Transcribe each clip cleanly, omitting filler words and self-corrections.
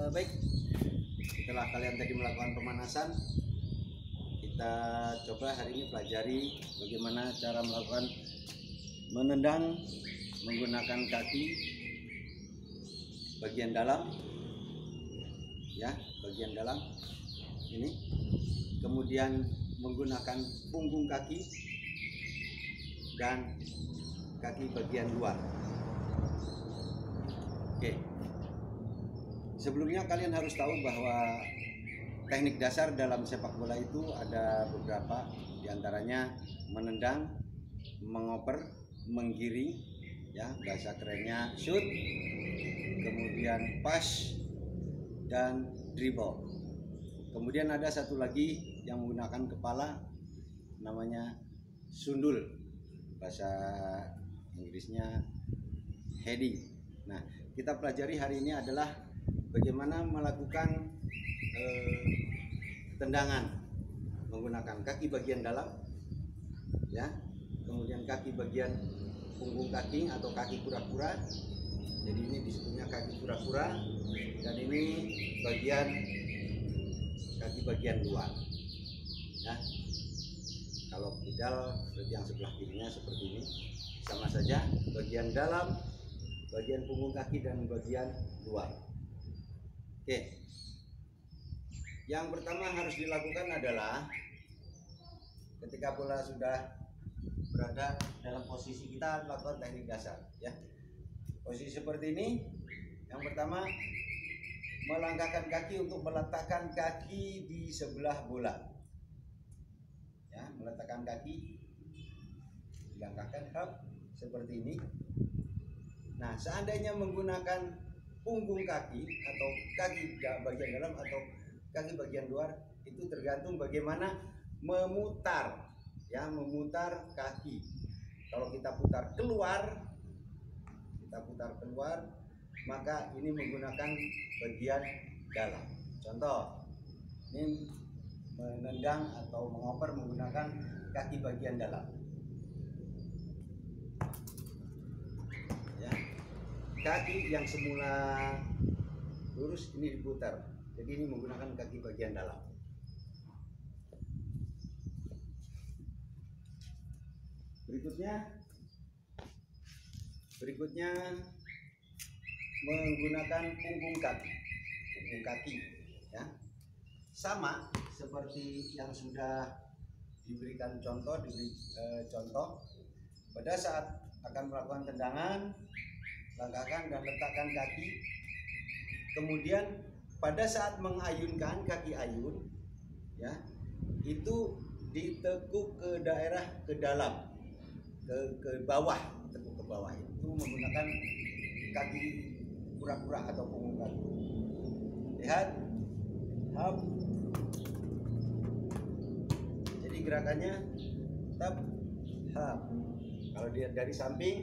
Baik, setelah kalian tadi melakukan pemanasan, kita coba hari ini pelajari bagaimana cara melakukan menendang menggunakan kaki bagian dalam, ya, bagian dalam ini, kemudian menggunakan punggung kaki dan kaki bagian luar. Oke. Sebelumnya kalian harus tahu bahwa teknik dasar dalam sepak bola itu ada beberapa, diantaranya menendang, mengoper, menggiring, ya, bahasa kerennya shoot, kemudian pass, dan dribble. Kemudian ada satu lagi yang menggunakan kepala, namanya sundul, bahasa Inggrisnya heading. Nah, kita pelajari hari ini adalah bagaimana melakukan tendangan menggunakan kaki bagian dalam, ya, kemudian kaki bagian punggung kaki atau kaki kura-kura. Jadi ini disebutnya kaki kura-kura, dan ini bagian kaki bagian luar, ya. Kalau kidal berarti yang sebelah kirinya seperti ini, sama saja bagian dalam, bagian punggung kaki, dan bagian luar. Oke, yang pertama harus dilakukan adalah ketika bola sudah berada dalam posisi, kita lakukan teknik dasar, ya. Posisi seperti ini, yang pertama melangkahkan kaki untuk meletakkan kaki di sebelah bola, ya, meletakkan kaki, dilangkahkan seperti ini. Nah, seandainya menggunakan punggung kaki atau kaki bagian dalam atau kaki bagian luar, itu tergantung bagaimana memutar, ya, memutar kaki. Kalau kita putar keluar, maka ini menggunakan bagian dalam. Contoh, ini menendang atau mengoper menggunakan kaki bagian dalam, ya. Kaki yang semula lurus ini diputar, jadi ini menggunakan kaki bagian dalam. Berikutnya menggunakan punggung kaki, ya, sama seperti yang sudah diberikan contoh. Pada saat akan melakukan tendangan, langkahkan dan letakkan kaki. Kemudian pada saat mengayunkan kaki ayun, ya, itu ditekuk ke daerah ke dalam, ke bawah, tekuk ke bawah, itu menggunakan kaki kura-kura atau punggung kaki. Lihat, jadi gerakannya kalau dilihat dari samping,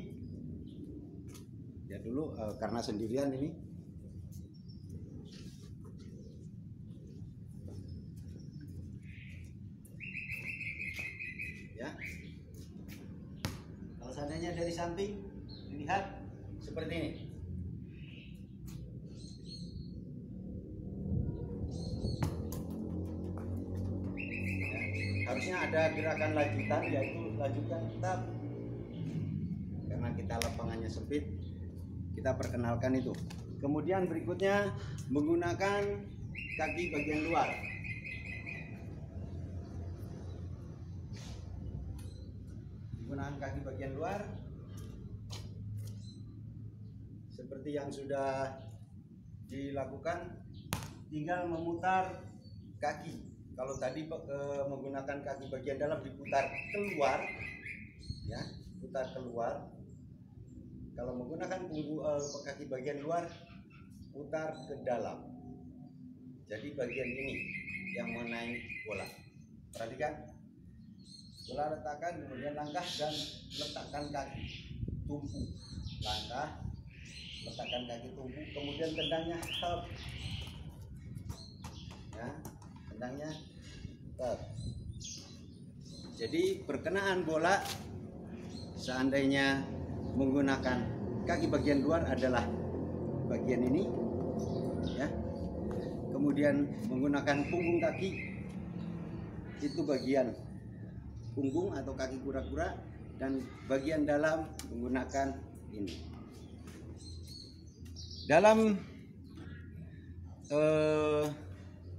ya dulu karena sendirian ini, ya. Kalau seandainya dari samping dilihat seperti ini, ya. Harusnya ada gerakan lanjutan, yaitu lanjutkan karena kita lapangannya sempit, kita perkenalkan itu. Kemudian berikutnya menggunakan kaki bagian luar. Menggunakan kaki bagian luar seperti yang sudah dilakukan, tinggal memutar kaki. Kalau tadi menggunakan kaki bagian dalam diputar keluar, ya, putar keluar. Kalau menggunakan kaki bagian luar, putar ke dalam. Jadi bagian ini yang mengenai bola. Perhatikan, bola letakkan, kemudian langkah dan letakkan kaki, tumpu, langkah, letakkan kaki, tumpu, kemudian tendangnya ya, tendangnya Jadi perkenaan bola seandainya menggunakan kaki bagian luar adalah bagian ini, ya, kemudian menggunakan punggung kaki, itu bagian punggung atau kaki kura-kura, dan bagian dalam menggunakan ini. Dalam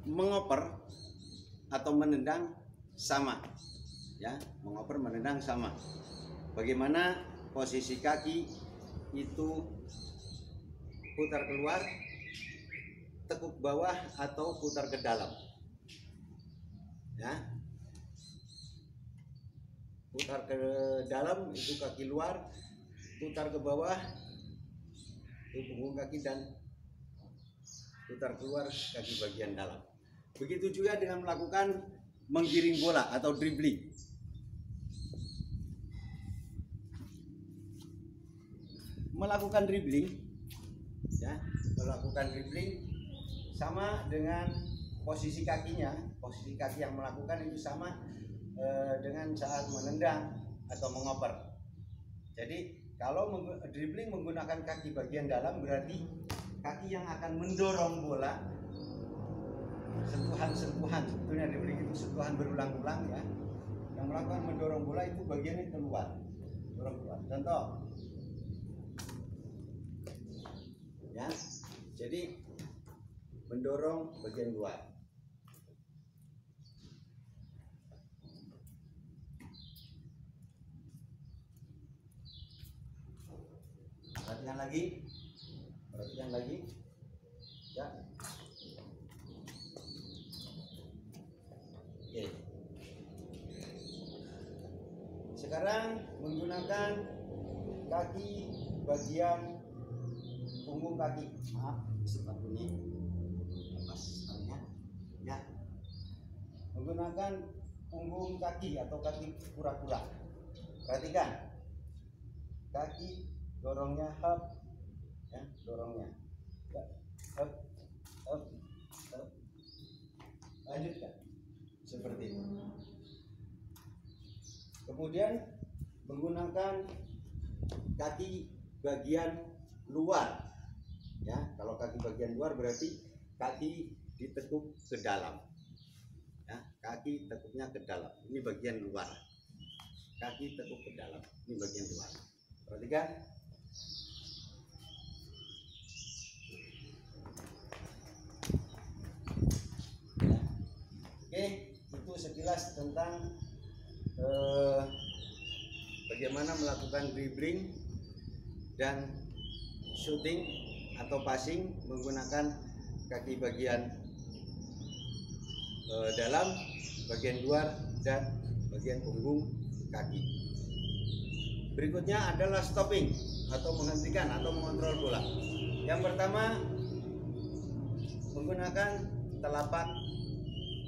mengoper atau menendang sama, ya, mengoper menendang sama. Bagaimana posisi kaki itu putar keluar, tekuk bawah atau putar ke dalam, ya. Putar ke dalam itu kaki luar, putar ke bawah itu punggung kaki, dan putar keluar kaki bagian dalam. Begitu juga dengan melakukan menggiring bola atau dribbling. Melakukan dribbling, ya, melakukan dribbling sama dengan posisi kakinya. Posisi kaki yang melakukan itu sama dengan saat menendang atau mengoper. Jadi kalau dribbling menggunakan kaki bagian dalam, berarti kaki yang akan mendorong bola, sentuhan-sentuhan, sebetulnya dribbling itu sentuhan berulang-ulang, ya. Yang melakukan mendorong bola itu bagiannya keluar, dorong keluar. Contoh, ya, jadi mendorong bagian luar. Perhatikan lagi, ya. Oke. Sekarang menggunakan kaki bagian punggung kaki. Maaf, sepatunya lepas talinya, ya. Menggunakan punggung kaki atau kaki kura-kura. Perhatikan, kaki dorongnya up, ya, dorongnya, ya, up, lanjutkan seperti ini. Kemudian menggunakan kaki bagian luar, ya. Kalau kaki bagian luar berarti kaki ditekuk ke dalam, ya, kaki tekuknya ke dalam. Ini bagian luar, kaki tekuk ke dalam, ini bagian luar. Perhatikan. Oke, itu sekilas tentang bagaimana melakukan dribbling dan shooting atau passing menggunakan kaki bagian dalam, bagian luar, dan bagian punggung kaki. Berikutnya adalah stopping atau menghentikan atau mengontrol bola. Yang pertama, menggunakan telapak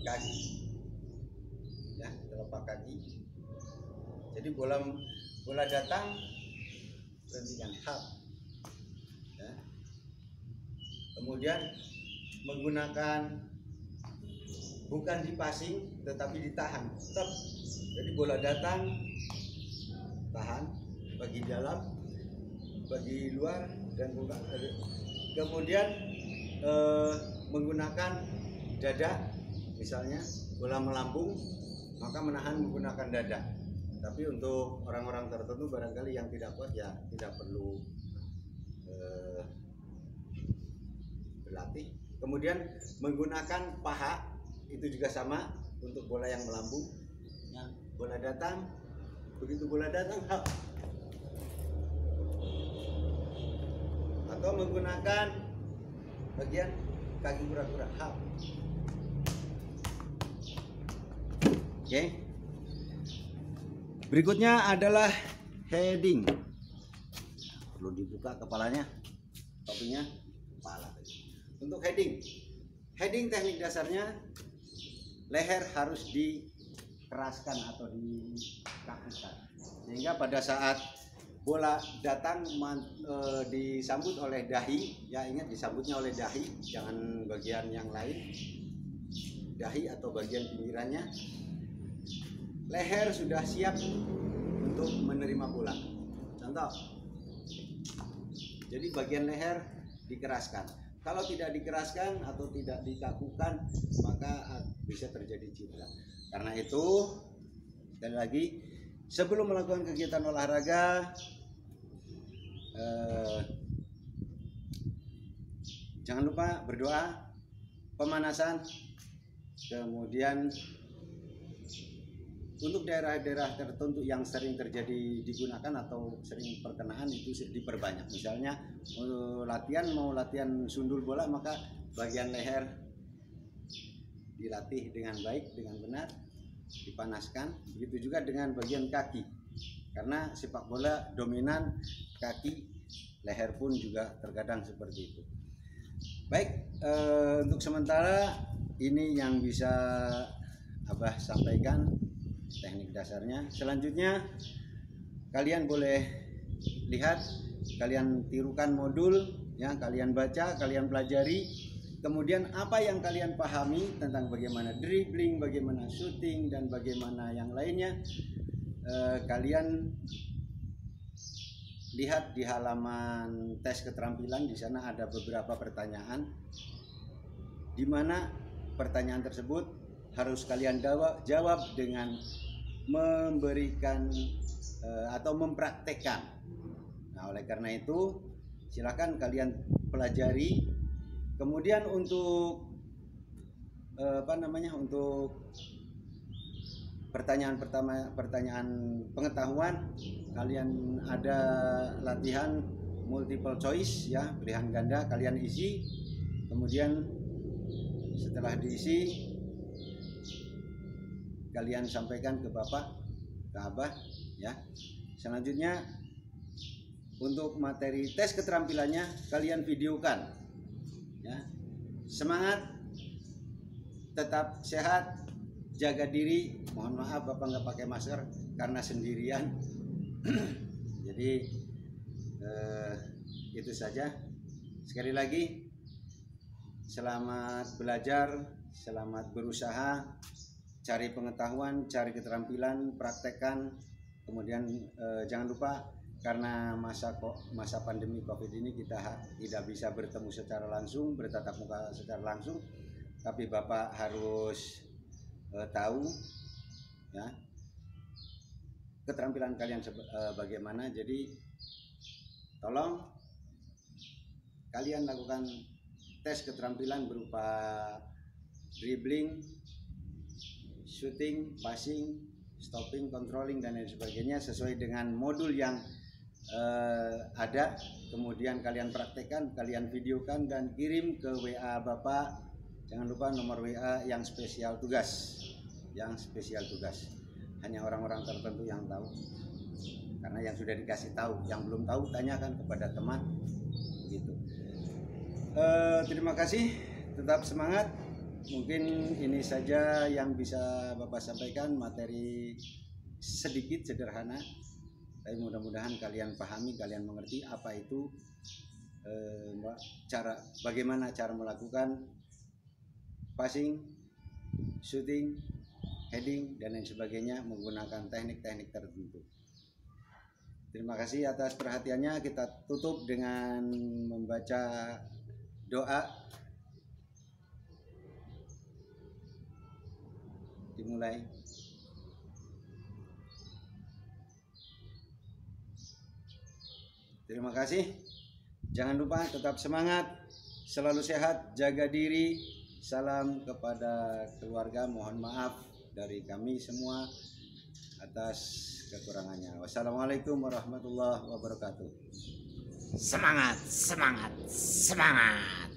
kaki, ya, telapak kaki. Jadi bola datang, berhentikan, hap, ya. Kemudian menggunakan, bukan dipassing tetapi ditahan, stop. Jadi bola datang, tahan, bagi dalam, bagi luar, dan buka. Kemudian menggunakan dada. Misalnya bola melambung, maka menahan menggunakan dada. Tapi untuk orang-orang tertentu barangkali yang tidak kuat, ya tidak perlu berlatih. Kemudian menggunakan paha, itu juga sama untuk bola yang melambung. Ya, bola datang, begitu bola datang, hap. Atau menggunakan bagian kaki kura-kura, hap. Oke. Berikutnya adalah heading. Perlu dibuka kepalanya, topinya, kepala. Untuk heading teknik dasarnya leher harus dikeraskan atau dikakukan, sehingga pada saat bola datang disambut oleh dahi, ya, ingat disambutnya oleh dahi, jangan bagian yang lain, dahi atau bagian pinggirannya. Leher sudah siap untuk menerima bola. Contoh, jadi bagian leher dikeraskan. Kalau tidak dikeraskan atau tidak dikakukan, maka bisa terjadi cedera. Karena itu, sekali lagi, sebelum melakukan kegiatan olahraga, jangan lupa berdoa, pemanasan, kemudian untuk daerah-daerah tertentu yang sering terjadi digunakan atau sering perkenaan itu diperbanyak. Misalnya mau latihan sundul bola, maka bagian leher dilatih dengan baik, dengan benar, dipanaskan. Begitu juga dengan bagian kaki, karena sepak bola dominan kaki, leher pun juga terkadang seperti itu. Baik, untuk sementara ini yang bisa Abah sampaikan teknik dasarnya. Selanjutnya kalian boleh lihat, kalian tirukan modul, ya, kalian baca, kalian pelajari. Kemudian apa yang kalian pahami tentang bagaimana dribbling, bagaimana shooting, dan bagaimana yang lainnya, kalian lihat di halaman tes keterampilan. Di sana ada beberapa pertanyaan, di mana pertanyaan tersebut harus kalian jawab dengan memberikan atau mempraktekkan. Nah, oleh karena itu silakan kalian pelajari. Kemudian untuk untuk pertanyaan pertama, pertanyaan pengetahuan, kalian ada latihan multiple choice, ya, pilihan ganda, kalian isi. Kemudian setelah diisi, kalian sampaikan ke Bapak, ke Abah, ya. Selanjutnya untuk materi tes keterampilannya kalian videokan, ya. Semangat, tetap sehat, jaga diri. Mohon maaf Bapak nggak pakai masker karena sendirian. Jadi itu saja. Sekali lagi, selamat belajar, selamat berusaha, cari pengetahuan, cari keterampilan, praktekkan. Kemudian jangan lupa, karena masa pandemi COVID ini kita tidak bisa bertemu secara langsung, bertatap muka secara langsung, tapi Bapak harus tahu, ya, keterampilan kalian bagaimana. Jadi tolong kalian lakukan tes keterampilan berupa dribbling, shooting, passing, stopping, controlling, dan lain sebagainya sesuai dengan modul yang ada. Kemudian kalian praktekkan, kalian videokan dan kirim ke WA Bapak. Jangan lupa nomor WA yang spesial tugas, hanya orang-orang tertentu yang tahu, karena yang sudah dikasih tahu, yang belum tahu tanyakan kepada teman, gitu. Terima kasih, tetap semangat. Mungkin ini saja yang bisa Bapak sampaikan, materi sedikit sederhana, tapi mudah-mudahan kalian pahami, kalian mengerti apa itu bagaimana cara melakukan passing, shooting, heading, dan lain sebagainya menggunakan teknik-teknik tertentu. Terima kasih atas perhatiannya. Kita tutup dengan membaca doa. Dimulai. Terima kasih. Jangan lupa tetap semangat, selalu sehat, jaga diri. Salam kepada keluarga. Mohon maaf dari kami semua atas kekurangannya. Wassalamualaikum warahmatullahi wabarakatuh. Semangat, semangat, semangat.